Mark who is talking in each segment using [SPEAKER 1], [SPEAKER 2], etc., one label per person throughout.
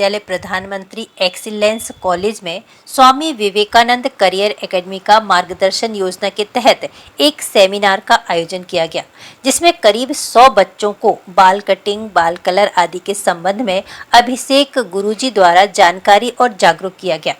[SPEAKER 1] महाविद्यालय प्रधानमंत्री excellence college में स्वामी विवेकानंद करियर एकेडमी का मार्गदर्शन योजना के तहत एक सेमिनार का आयोजन किया गया, जिसमें करीब 100 बच्चों को बाल कटिंग, बाल कलर आदि के संबंध में अभिषेक गुरुजी द्वारा जानकारी और जागरूक किया गया।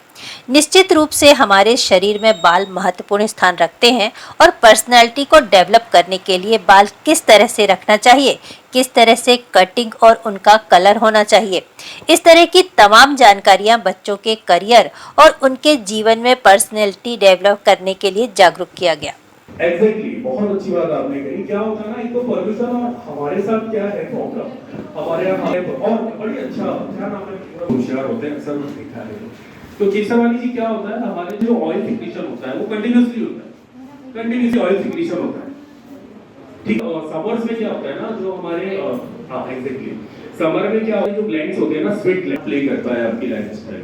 [SPEAKER 1] निश्चित रूप से हमारे शरीर में बाल महत्वपूर्ण स्थान रखते हैं और पर्सनैलिटी को डेवलप करने के लिए बाल किस तरह से रखना चाहिए, किस तरह से कटिंग और उनका कलर होना चाहिए, इस तरह की तमाम जानकारियां बच्चों के करियर और उनके जीवन में पर्सनैलिटी डेवलप करने के लिए जागरूक किया गया।
[SPEAKER 2] एग्जैक्टली बहुत अच्छी बात आपने कही। क्या होता है ना, एक तो परमिशन और हमारे साथ क्या है प्रॉब्लम, हमारे यहाँ और बड़ी अच्छा क्या नाम है, होशियार होते हैं, अक्सर कुछ दिखा रहे हैं। तो केशवानी जी क्या होता है, हमारे जो ऑयल सिक्रीशन होता है वो कंटिन्यूअसली होता है, कंटिन्यूअसली ऑयल सिक्रीशन होता है, ठीक है। और समर्स में क्या होता है ना, जो हमारे एग्जैक्टली समर में क्या होता है, जो ग्लैंड्स होते हैं ना, स्वेट ग्लैंड प्ले करता है आपकी लाइफस्टाइल,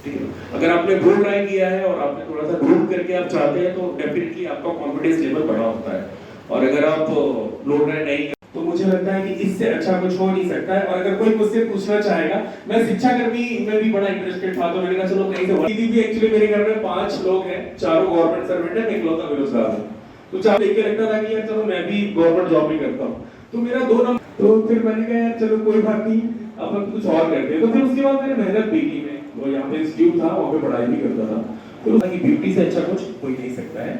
[SPEAKER 2] ठीक है। अगर आपने ब्लो ड्राई किया है और आपने थोड़ा सा ग्रूम करके आप चाहते हैं तो डेफिनेटली आपका कॉन्फिडेंस लेवल बढ़ा होता है। और अगर आप ब्लो ड्राई नहीं, तो मुझे लगता है कि इससे अच्छा कुछ हो नहीं सकता है। और अगर कोई मुझसे पूछना चाहेगा, मैं शिक्षा कर्मी में भी बड़ा इंटरेस्टेड था, तो मैंने कहा चलो कहीं से दीदी भी, एक्चुअली मेरे घर में 5 लोग हैं, चारों गवर्नमेंट सर्वेंट है, मैं इकलौता बेरोजगार हूं। तो चार देख के लगता था कि यार चलो मैं भी गवर्नमेंट जॉब भी करता हूं, तो मेरा 2 नंबर, तो फिर मैंने कहा यार चलो कोई बात नहीं, अब हम कुछ और करते हैं। तो फिर उसके बाद मैंने मेहनत भी की, मैं वो यहाँ पे इंस्टीट्यूट था, वहाँ पे पढ़ाई भी करता था। तो कि ब्यूटी से अच्छा कुछ हो ही नहीं सकता है।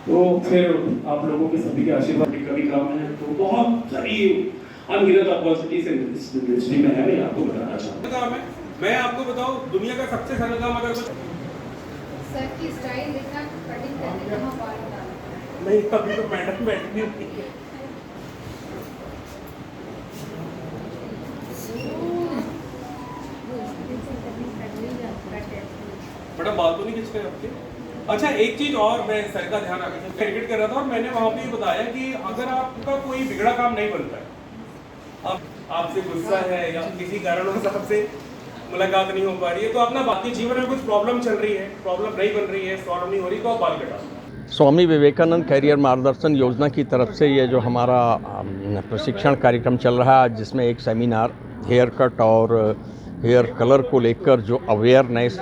[SPEAKER 2] तो फिर आप लोगों के सभी के आशीर्वाद कभी काम है, तो बहुत सारी अनगिनत अपॉर्चुनिटीज इस इंडस्ट्री में है। मैं आपको बताना चाहता हूं, मैं आपको बताऊं, दुनिया का सबसे सरल काम अगर कुछ
[SPEAKER 3] सर की स्टाइल देखना, कटिंग करने का बाल डालना
[SPEAKER 2] नहीं, कभी तो मैडम बैठनी होती है। मैडम बाल तो नहीं खींचते आपके? अच्छा, एक चीज और मैं सर का ध्यान आगे क्रिकेट कर रहा था और मैंने वहां पे बताया कि अगर आपका कोई बिगड़ा काम नहीं बनता है, आपसे गुस्सा है या किसी कारणवश आपसे मुलाकात नहीं हो पा रही है, तो अपना बाकी जीवन में कुछ प्रॉब्लम चल रही है, प्रॉब्लम नहीं बन रही है, सॉल्व नहीं हो रही, तो आप बाल कटा।
[SPEAKER 4] स्वामी विवेकानंद करियर मार्गदर्शन योजना की तरफ से ये जो हमारा प्रशिक्षण कार्यक्रम चल रहा है, जिसमें एक सेमिनार हेयर कट और हेयर कलर को लेकर जो अवेयरनेस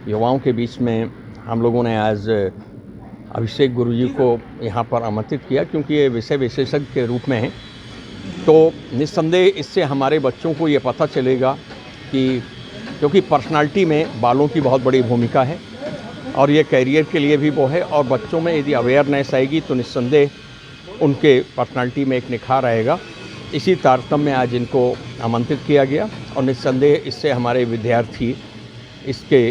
[SPEAKER 4] युवाओं के बीच में हम लोगों ने आज अभिषेक गुरुजी को यहाँ पर आमंत्रित किया, क्योंकि ये विषय विशेषज्ञ के रूप में हैं। तो निस्संदेह इससे हमारे बच्चों को ये पता चलेगा कि क्योंकि पर्सनालिटी में बालों की बहुत बड़ी भूमिका है और ये करियर के लिए भी वो है, और बच्चों में यदि अवेयरनेस आएगी तो निस्संदेह उनके पर्सनालिटी में एक निखार आएगा। इसी तारतम्य में आज इनको आमंत्रित किया गया और निस्संदेह इससे हमारे विद्यार्थी इसके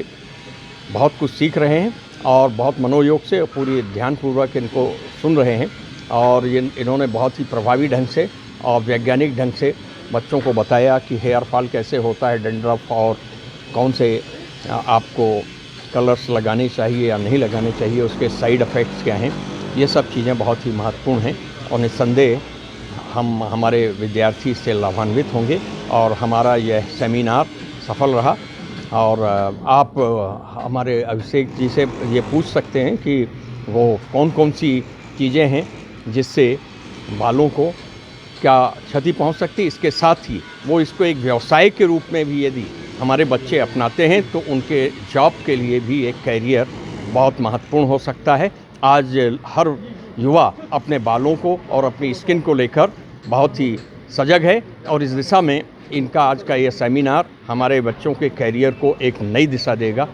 [SPEAKER 4] बहुत कुछ सीख रहे हैं और बहुत मनोयोग से पूरी ध्यानपूर्वक इनको सुन रहे हैं। और इन्होंने बहुत ही प्रभावी ढंग से और वैज्ञानिक ढंग से बच्चों को बताया कि हेयर फॉल कैसे होता है, डैंड्रफ, और कौन से आपको कलर्स लगाने चाहिए या नहीं लगाने चाहिए, उसके साइड इफ़ेक्ट्स क्या हैं। ये सब चीज़ें बहुत ही महत्वपूर्ण हैं और निस्संदेह हमारे विद्यार्थी इससे लाभान्वित होंगे और हमारा यह सेमिनार सफल रहा। और आप हमारे अभिषेक जी से ये पूछ सकते हैं कि वो कौन कौन सी चीज़ें हैं जिससे बालों को क्या क्षति पहुंच सकती है। इसके साथ ही वो इसको एक व्यवसाय के रूप में भी यदि हमारे बच्चे अपनाते हैं तो उनके जॉब के लिए भी एक कैरियर बहुत महत्वपूर्ण हो सकता है। आज हर युवा अपने बालों को और अपनी स्किन को लेकर बहुत ही सजग है और इस दिशा में इनका आज का ये सेमिनार हमारे बच्चों के कैरियर को एक नई दिशा देगा,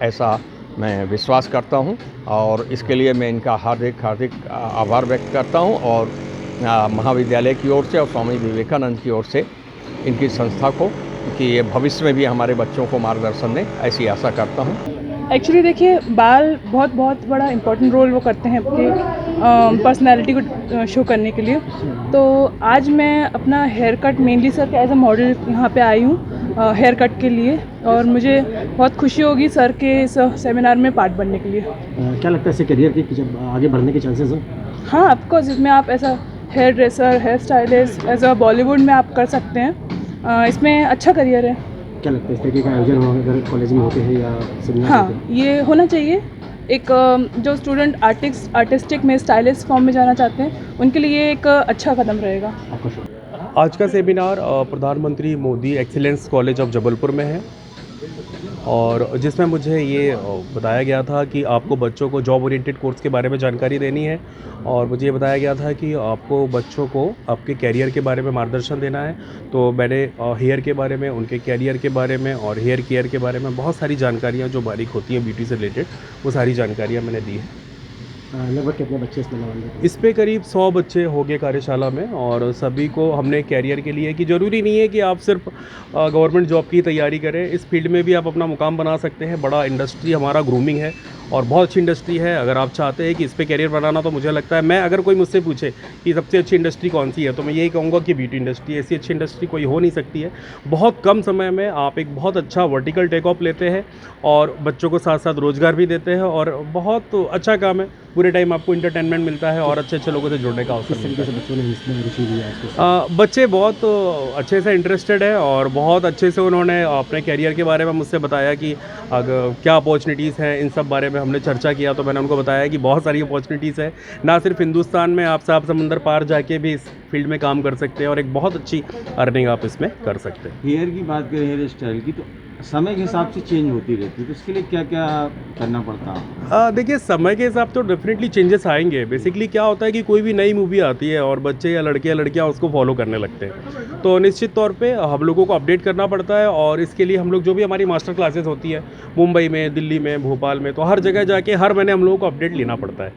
[SPEAKER 4] ऐसा मैं विश्वास करता हूं। और इसके लिए मैं इनका हार्दिक आभार व्यक्त करता हूं और महाविद्यालय की ओर से और स्वामी विवेकानंद की ओर से इनकी संस्था को कि ये भविष्य में भी हमारे बच्चों को मार्गदर्शन दें, ऐसी आशा करता हूं।
[SPEAKER 5] एक्चुअली देखिए, बाल बहुत बड़ा इम्पोर्टेंट रोल वो करते हैं आपके पर्सनैलिटी को शो करने के लिए। तो आज मैं अपना हेयर कट मेनली सर के एज अ मॉडल यहाँ पे आई हूँ हेयर कट के लिए, और मुझे बहुत खुशी होगी सर के इस सेमिनार में पार्ट बनने के लिए।
[SPEAKER 6] क्या लगता है इससे करियर के जब आगे बढ़ने के चांसेस हैं?
[SPEAKER 5] हाँ, ऑफकोर्स इसमें आप as a hair dresser, hair stylist, as a Bollywood में आप कर सकते हैं। इसमें अच्छा करियर है।
[SPEAKER 6] क्या लगता है इस तरीके का आयोजन अगर कॉलेज में होते हैं या सेमिनार?
[SPEAKER 5] हाँ, ये होना चाहिए। एक जो स्टूडेंट आर्टिस्टिक में स्टाइलिस्ट फॉर्म में जाना चाहते हैं उनके लिए एक अच्छा कदम रहेगा।
[SPEAKER 6] आपका शुक्रिया।
[SPEAKER 7] आज का सेमिनार प्रधानमंत्री Modi excellence college of Jabalpur में है और जिसमें मुझे ये बताया गया था कि आपको बच्चों को जॉब ओरिएंटेड कोर्स के बारे में जानकारी देनी है और मुझे ये बताया गया था कि आपको बच्चों को आपके कैरियर के बारे में मार्गदर्शन देना है। तो मैंने हेयर के बारे में, उनके कैरियर के बारे में और हेयर केयर के बारे में बहुत सारी जानकारियाँ जो बारीक होती हैं ब्यूटी से रिलेटेड, वो सारी जानकारियाँ मैंने दी है।
[SPEAKER 6] लगभग कितने बच्चे इसमें लगाएंगे?
[SPEAKER 7] इस पे करीब 100 बच्चे हो गए कार्यशाला में और सभी को हमने कैरियर के लिए कि ज़रूरी नहीं है कि आप सिर्फ गवर्नमेंट जॉब की तैयारी करें, इस फील्ड में भी आप अपना मुकाम बना सकते हैं। बड़ा इंडस्ट्री हमारा ग्रूमिंग है और बहुत अच्छी इंडस्ट्री है। अगर आप चाहते हैं कि इस पे कैरियर बनाना, तो मुझे लगता है, मैं अगर कोई मुझसे पूछे कि सबसे अच्छी इंडस्ट्री कौन सी है, तो मैं यही कहूँगा कि ब्यूटी इंडस्ट्री। ऐसी अच्छी इंडस्ट्री कोई हो नहीं सकती है। बहुत कम समय में आप एक बहुत अच्छा वर्टिकल टेक ऑफ लेते हैं और बच्चों को साथ साथ रोज़गार भी देते हैं और बहुत अच्छा काम है। पूरे टाइम आपको इंटरटेनमेंट मिलता है और अच्छे अच्छे लोगों से जुड़ने का अवसर
[SPEAKER 6] किस
[SPEAKER 7] मिलता
[SPEAKER 6] तरीके
[SPEAKER 7] है।
[SPEAKER 6] से बच्चों ने इसमें रुचि लिया है इसको?
[SPEAKER 7] बच्चे बहुत अच्छे से इंटरेस्टेड है और बहुत अच्छे से उन्होंने अपने कैरियर के बारे में मुझसे बताया कि अगर क्या अपॉर्चुनिटीज़ हैं, इन सब बारे में हमने चर्चा किया। तो मैंने उनको बताया कि बहुत सारी अपॉर्चुनिटीज़ है, ना सिर्फ हिंदुस्तान में, आप सात समंदर पार जाके भी इस फील्ड में काम कर सकते हैं और एक बहुत अच्छी अर्निंग आप इसमें कर सकते हैं।
[SPEAKER 8] हेयर की बात करें, हेयर स्टाइल की, तो समय के हिसाब से चेंज होती रहती है, तो इसके लिए क्या क्या करना पड़ता है?
[SPEAKER 7] देखिए, समय के हिसाब तो डेफिनेटली चेंजेस आएंगे। बेसिकली क्या होता है कि कोई भी नई मूवी आती है और बच्चे या लड़के या लड़कियां उसको फॉलो करने लगते हैं, तो निश्चित तौर पे हम लोगों को अपडेट करना पड़ता है और इसके लिए हम लोग, जो भी हमारी मास्टर क्लासेस होती है मुंबई में, दिल्ली में, भोपाल में, तो हर जगह जाके हर महीने हम लोगों को अपडेट लेना पड़ता है।